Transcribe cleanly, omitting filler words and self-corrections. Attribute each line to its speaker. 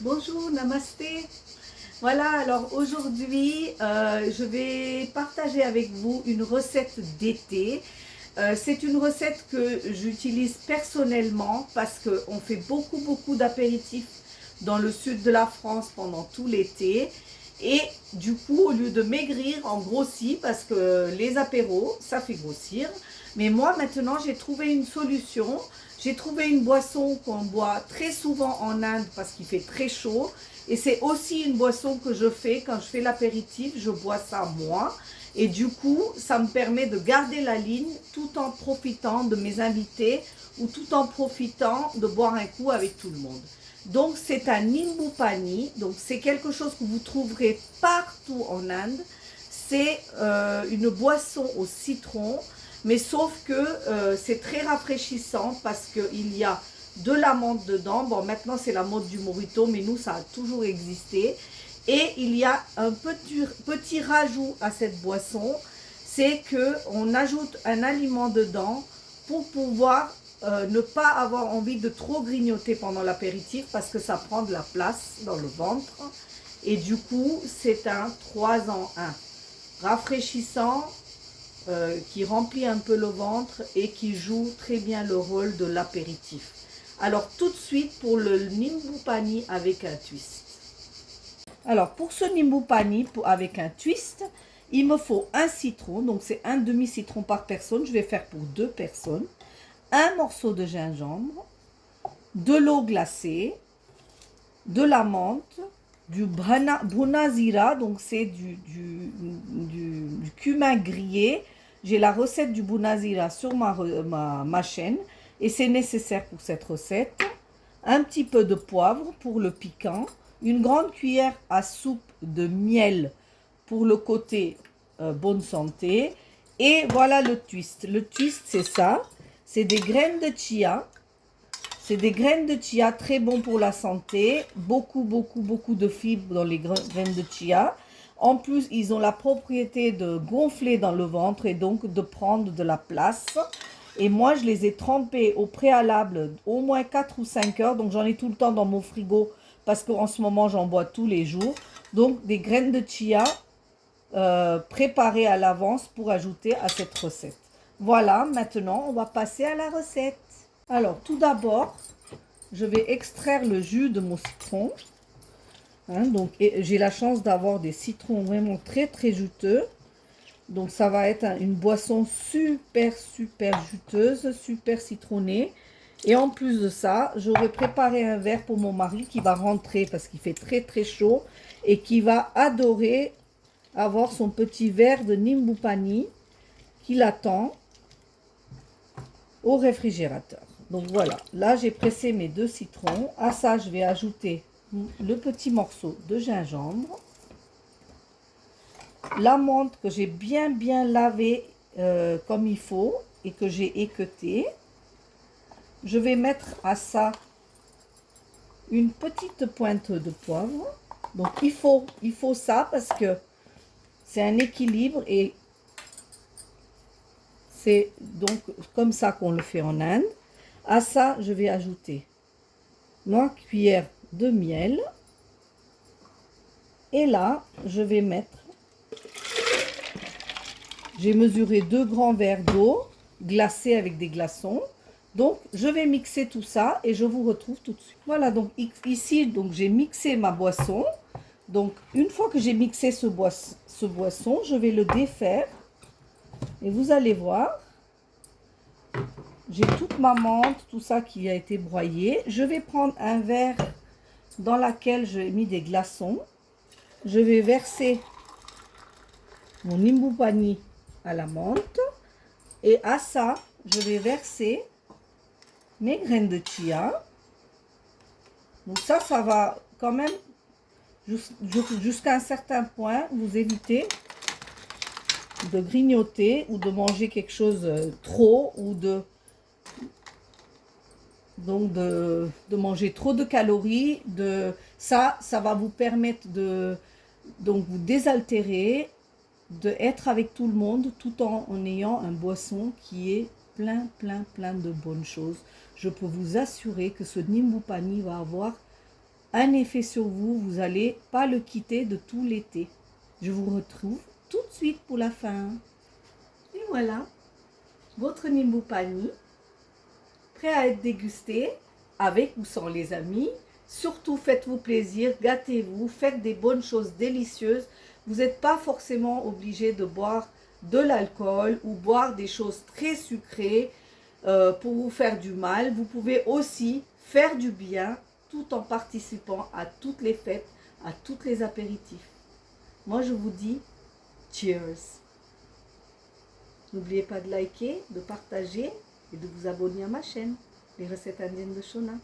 Speaker 1: Bonjour, namasté. Voilà, alors aujourd'hui, je vais partager avec vous une recette d'été. C'est une recette que j'utilise personnellement parce qu'on fait beaucoup d'apéritifs dans le sud de la France pendant tout l'été. Et du coup, au lieu de maigrir, on grossit parce que les apéros, ça fait grossir. Mais moi, maintenant, j'ai trouvé une solution. J'ai trouvé une boisson qu'on boit très souvent en Inde parce qu'il fait très chaud. Et c'est aussi une boisson que je fais quand je fais l'apéritif. Je bois ça moi. Et du coup, ça me permet de garder la ligne tout en profitant de mes invités ou tout en profitant de boire un coup avec tout le monde. Donc, c'est un nimbu pani. Donc, c'est quelque chose que vous trouverez partout en Inde. C'est une boisson au citron, mais sauf que c'est très rafraîchissant parce qu'il y a de l'amande dedans. Bon, maintenant, c'est la mode du mojito, mais nous, ça a toujours existé. Et il y a un petit rajout à cette boisson, c'est qu'on ajoute un aliment dedans pour pouvoir ne pas avoir envie de trop grignoter pendant l'apéritif parce que ça prend de la place dans le ventre. Et du coup, c'est un 3 en 1. Rafraîchissant, qui remplit un peu le ventre et qui joue très bien le rôle de l'apéritif. Alors tout de suite pour le nimbu pani avec un twist. Alors pour ce nimbu pani avec un twist, il me faut un citron, donc c'est un demi-citron par personne, je vais faire pour 2 personnes, un morceau de gingembre, de l'eau glacée, de la menthe, du brunazira, donc c'est du cumin grillé. J'ai la recette du brunazira sur ma chaîne et c'est nécessaire pour cette recette. Un petit peu de poivre pour le piquant, une grande cuillère à soupe de miel pour le côté bonne santé. Et voilà le twist. Le twist, c'est ça. C'est des graines de chia. C'est des graines de chia très bon pour la santé. Beaucoup de fibres dans les graines de chia. En plus, ils ont la propriété de gonfler dans le ventre et donc de prendre de la place. Et moi, je les ai trempés au préalable au moins 4 ou 5 heures. Donc, j'en ai tout le temps dans mon frigo parce qu'en ce moment, j'en bois tous les jours. Donc, des graines de chia préparées à l'avance pour ajouter à cette recette. Voilà, maintenant, on va passer à la recette. Alors, tout d'abord, je vais extraire le jus de mon citron. Donc, j'ai la chance d'avoir des citrons vraiment très juteux. Donc, ça va être une boisson super juteuse, super citronnée. Et en plus de ça, j'aurais préparé un verre pour mon mari qui va rentrer parce qu'il fait très chaud et qui va adorer avoir son petit verre de nimbu pani qu'il attend au réfrigérateur. Donc voilà, là j'ai pressé mes 2 citrons. À ça, je vais ajouter le petit morceau de gingembre, la menthe que j'ai bien lavé comme il faut et que j'ai équeutée. Je vais mettre à ça une petite pointe de poivre. Donc il faut ça parce que c'est un équilibre et c'est donc comme ça qu'on le fait en Inde. À ça, je vais ajouter ma cuillère de miel. Et là, je vais mettre, j'ai mesuré 2 grands verres d'eau glacée avec des glaçons. Donc, je vais mixer tout ça et je vous retrouve tout de suite. Voilà, donc ici, donc j'ai mixé ma boisson. Donc, une fois que j'ai mixé ce boisson, je vais le défaire. Et vous allez voir, j'ai toute ma menthe, tout ça qui a été broyé. Je vais prendre un verre dans lequel j'ai mis des glaçons. Je vais verser mon nimbu pani à la menthe. Et à ça, je vais verser mes graines de chia. Donc ça va quand même jusqu'à un certain point, vous évitez de grignoter ou de manger quelque chose trop ou de manger trop de calories. Ça va vous permettre de donc vous désaltérer, d'être avec tout le monde tout en ayant un boisson qui est plein de bonnes choses. Je peux vous assurer que ce nimbu pani va avoir un effet sur vous, vous n'allez pas le quitter de tout l'été. Je vous retrouve tout de suite pour la fin. Et voilà, votre Nimbu Pani, prêt à être dégusté, avec ou sans les amis. Surtout, faites-vous plaisir, gâtez-vous, faites des bonnes choses délicieuses. Vous n'êtes pas forcément obligé de boire de l'alcool ou boire des choses très sucrées pour vous faire du mal. Vous pouvez aussi faire du bien tout en participant à toutes les fêtes, à tous les apéritifs. Moi, je vous dis cheers. N'oubliez pas de liker, de partager et de vous abonner à ma chaîne, les recettes indiennes de Shona.